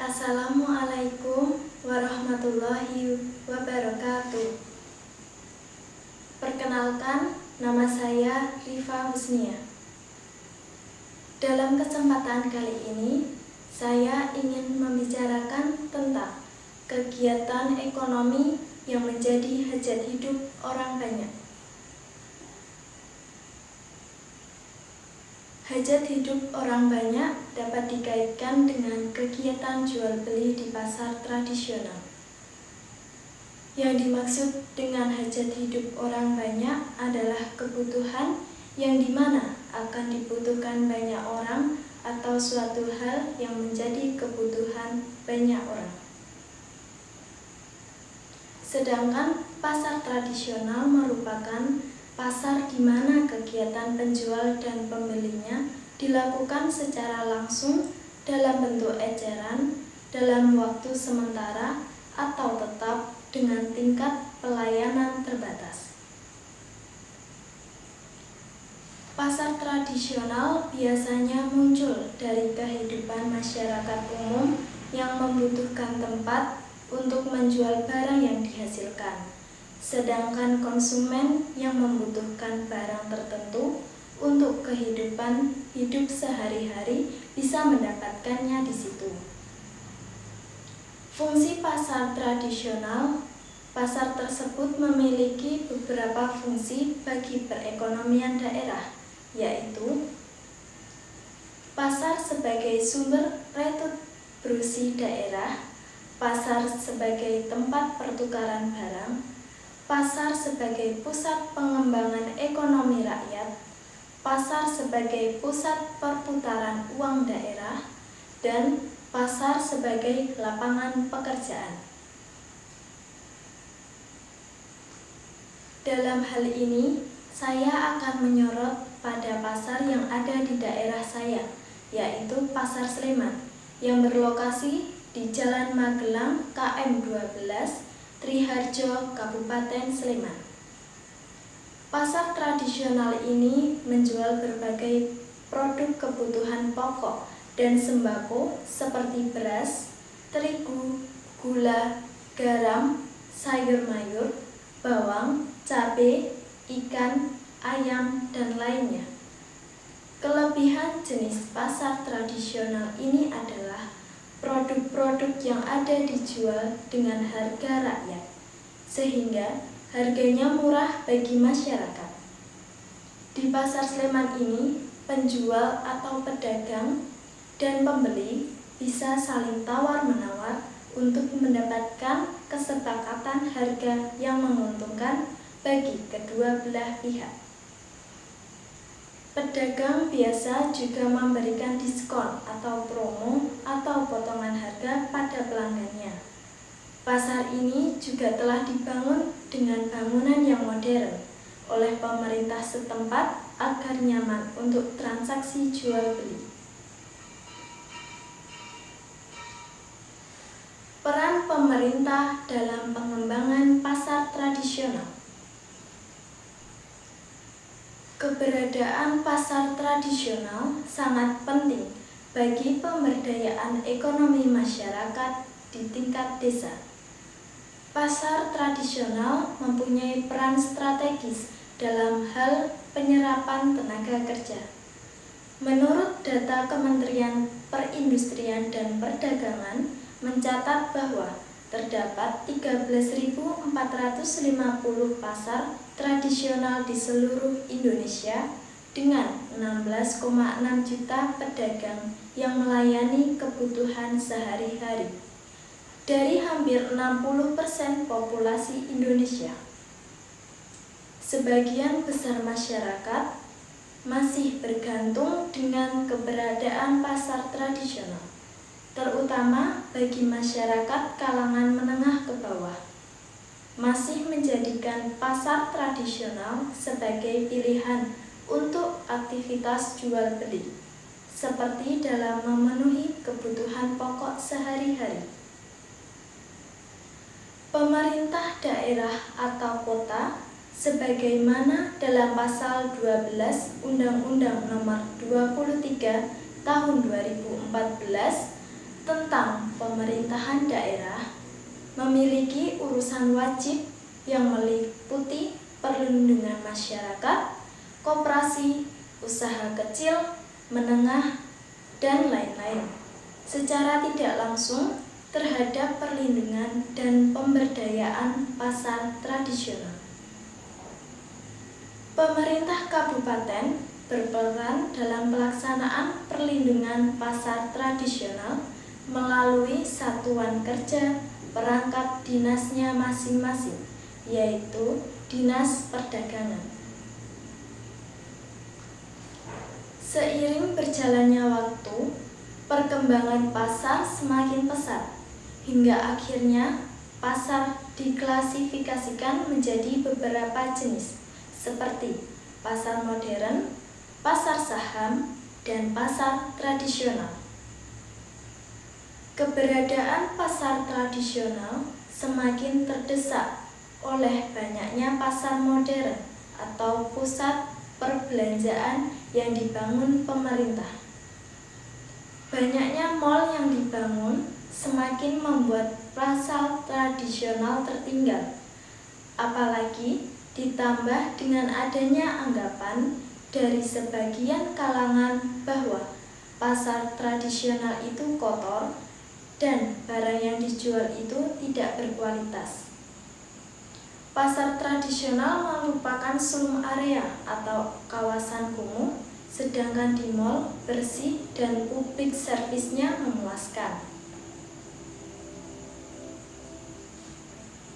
Assalamualaikum warahmatullahi wabarakatuh. Perkenalkan, nama saya Rifa Husnia. Dalam kesempatan kali ini, saya ingin membicarakan tentang kegiatan ekonomi yang menjadi hajat hidup orang banyak. Hajat hidup orang banyak dapat dikaitkan dengan kegiatan jual beli di pasar tradisional. Yang dimaksud dengan hajat hidup orang banyak adalah kebutuhan yang dimana akan dibutuhkan banyak orang atau suatu hal yang menjadi kebutuhan banyak orang. Sedangkan pasar tradisional merupakan pasar di mana kegiatan penjual dan pembelinya dilakukan secara langsung dalam bentuk eceran, dalam waktu sementara, atau tetap dengan tingkat pelayanan terbatas. Pasar tradisional biasanya muncul dari kehidupan masyarakat umum yang membutuhkan tempat untuk menjual barang yang dihasilkan. Sedangkan konsumen yang membutuhkan barang tertentu untuk kehidupan hidup sehari-hari bisa mendapatkannya di situ. Fungsi pasar tradisional, pasar tersebut memiliki beberapa fungsi bagi perekonomian daerah, yaitu pasar sebagai sumber retribusi daerah, pasar sebagai tempat pertukaran barang, pasar sebagai pusat pengembangan ekonomi rakyat, pasar sebagai pusat perputaran uang daerah, dan pasar sebagai lapangan pekerjaan. Dalam hal ini, saya akan menyorot pada pasar yang ada di daerah saya, yaitu Pasar Sleman, yang berlokasi di Jalan Magelang KM 12, Triharjo, Kabupaten Sleman. Pasar tradisional ini menjual berbagai produk kebutuhan pokok dan sembako seperti beras, terigu, gula, garam, sayur mayur, bawang, cabai, ikan, ayam, dan lainnya. Kelebihan jenis pasar tradisional ini adalah produk-produk yang ada dijual dengan harga rakyat, sehingga harganya murah bagi masyarakat. Di Pasar Sleman ini, penjual atau pedagang dan pembeli bisa saling tawar-menawar untuk mendapatkan kesepakatan harga yang menguntungkan bagi kedua belah pihak. Pedagang biasa juga memberikan diskon atau promo atau potongan harga pada pelanggannya. Pasar ini juga telah dibangun dengan bangunan yang modern oleh pemerintah setempat agar nyaman untuk transaksi jual beli. Peran pemerintah dalam pengembangan pasar tradisional. Keberadaan pasar tradisional sangat penting bagi pemberdayaan ekonomi masyarakat di tingkat desa. Pasar tradisional mempunyai peran strategis dalam hal penyerapan tenaga kerja. Menurut data Kementerian Perindustrian dan Perdagangan mencatat bahwa terdapat 13.450 pasar tradisional di seluruh Indonesia dengan 16,6 juta pedagang yang melayani kebutuhan sehari-hari dari hampir 60% populasi Indonesia. Sebagian besar masyarakat masih bergantung dengan keberadaan pasar tradisional, terutama bagi masyarakat kalangan menengah ke bawah, masih menjadikan pasar tradisional sebagai pilihan untuk aktivitas jual beli, seperti dalam memenuhi kebutuhan pokok sehari-hari. Pemerintah daerah atau kota, sebagaimana dalam pasal 12 Undang-Undang Nomor 23 Tahun 2014 tentang pemerintahan daerah memiliki urusan wajib yang meliputi perlindungan masyarakat, koperasi, usaha kecil, menengah, dan lain-lain, secara tidak langsung terhadap perlindungan dan pemberdayaan pasar tradisional. Pemerintah kabupaten berperan dalam pelaksanaan perlindungan pasar tradisional melalui satuan kerja perangkat dinasnya masing-masing, yaitu Dinas Perdagangan. Seiring berjalannya waktu, perkembangan pasar semakin pesat, hingga akhirnya pasar diklasifikasikan menjadi beberapa jenis, seperti pasar modern, pasar saham, dan pasar tradisional. Keberadaan pasar tradisional semakin terdesak oleh banyaknya pasar modern atau pusat perbelanjaan yang dibangun pemerintah. Banyaknya mal yang dibangun semakin membuat pasar tradisional tertinggal, apalagi ditambah dengan adanya anggapan dari sebagian kalangan bahwa pasar tradisional itu kotor dan barang yang dijual itu tidak berkualitas. Pasar tradisional merupakan slum area atau kawasan kumuh, sedangkan di mal bersih dan public service-nya memuaskan.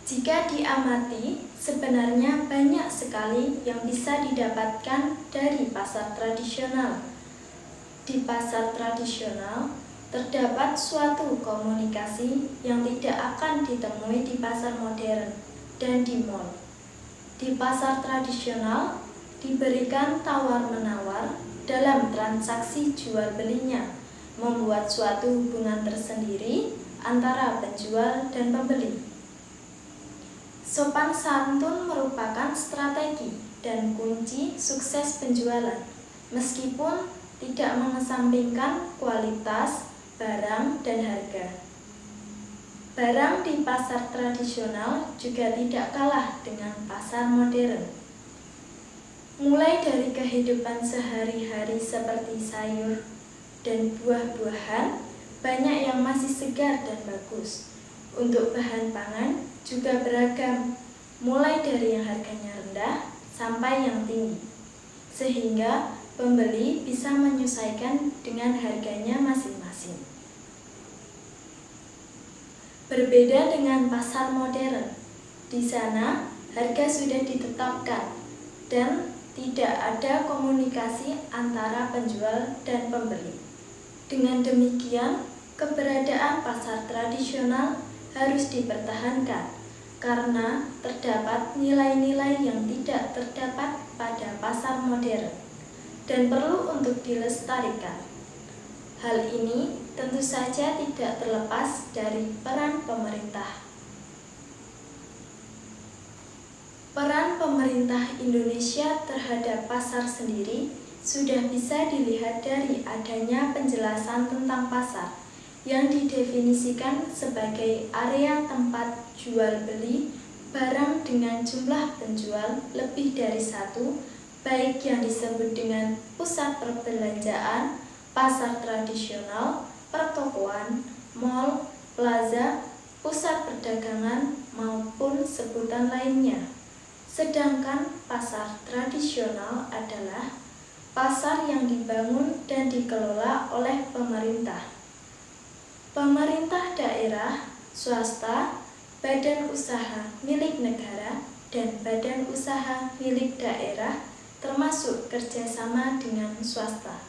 Jika diamati, sebenarnya banyak sekali yang bisa didapatkan dari pasar tradisional. Di pasar tradisional, terdapat suatu komunikasi yang tidak akan ditemui di pasar modern dan di mal. Di pasar tradisional, diberikan tawar-menawar dalam transaksi jual belinya, membuat suatu hubungan tersendiri antara penjual dan pembeli. Sopan santun merupakan strategi dan kunci sukses penjualan, meskipun tidak mengesampingkan kualitas barang dan harga. Barang di pasar tradisional juga tidak kalah dengan pasar modern. Mulai dari kehidupan sehari-hari seperti sayur dan buah-buahan, banyak yang masih segar dan bagus. Untuk bahan pangan juga beragam, mulai dari yang harganya rendah sampai yang tinggi, sehingga pembeli bisa menyesuaikan dengan harganya masing-masing. Berbeda dengan pasar modern, di sana harga sudah ditetapkan dan tidak ada komunikasi antara penjual dan pembeli. Dengan demikian, keberadaan pasar tradisional harus dipertahankan karena terdapat nilai-nilai yang tidak terdapat pada pasar modern dan perlu untuk dilestarikan. Hal ini tentu saja tidak terlepas dari peran pemerintah. Peran pemerintah Indonesia terhadap pasar sendiri sudah bisa dilihat dari adanya penjelasan tentang pasar yang didefinisikan sebagai area tempat jual beli barang dengan jumlah penjual lebih dari satu, baik yang disebut dengan pusat perbelanjaan, pasar tradisional, pertokoan, mal, plaza, pusat perdagangan, maupun sebutan lainnya. Sedangkan pasar tradisional adalah pasar yang dibangun dan dikelola oleh pemerintah. Pemerintah daerah, swasta, badan usaha milik negara, dan badan usaha milik daerah termasuk kerjasama dengan swasta.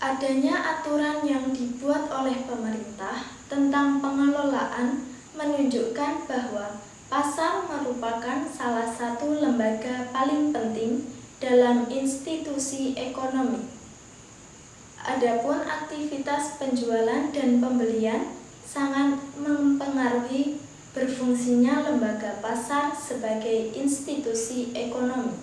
Adanya aturan yang dibuat oleh pemerintah tentang pengelolaan menunjukkan bahwa pasar merupakan salah satu lembaga paling penting dalam institusi ekonomi. Adapun aktivitas penjualan dan pembelian sangat mempengaruhi berfungsinya lembaga pasar sebagai institusi ekonomi.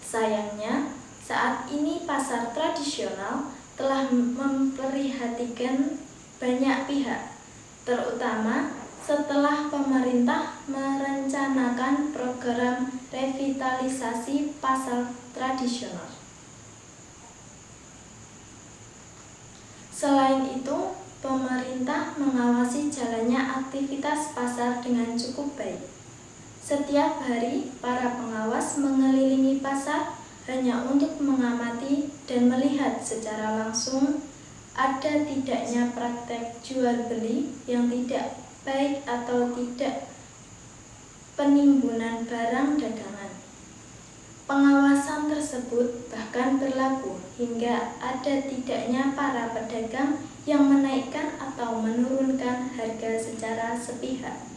Sayangnya, saat ini pasar tradisional telah memperhatikan banyak pihak, terutama setelah pemerintah merencanakan program revitalisasi pasar tradisional. Selain itu, pemerintah mengawasi jalannya aktivitas pasar dengan cukup baik. Setiap hari, para pengawas mengelilingi pasar hanya untuk mengamati dan melihat secara langsung ada tidaknya praktek jual beli yang tidak baik atau tidak penimbunan barang dagangan. Pengawasan tersebut bahkan berlaku hingga ada tidaknya para pedagang yang menaikkan atau menurunkan harga secara sepihak.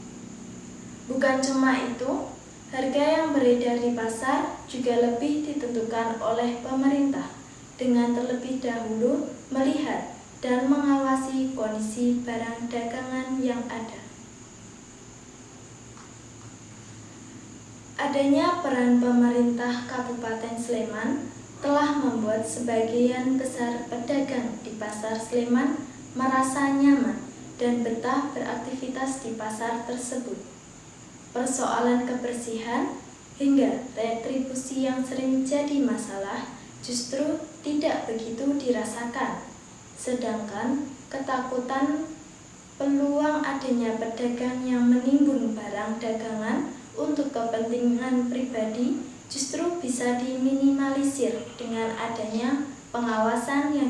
Bukan cuma itu, harga yang beredar di pasar juga lebih ditentukan oleh pemerintah dengan terlebih dahulu melihat dan mengawasi kondisi barang dagangan yang ada. Adanya peran pemerintah Kabupaten Sleman telah membuat sebagian besar pedagang di Pasar Sleman merasa nyaman dan betah beraktivitas di pasar tersebut. Persoalan kebersihan hingga retribusi yang sering jadi masalah justru tidak begitu dirasakan, sedangkan ketakutan peluang adanya pedagang yang menimbun barang dagangan untuk kepentingan pribadi justru bisa diminimalisir dengan adanya pengawasan yang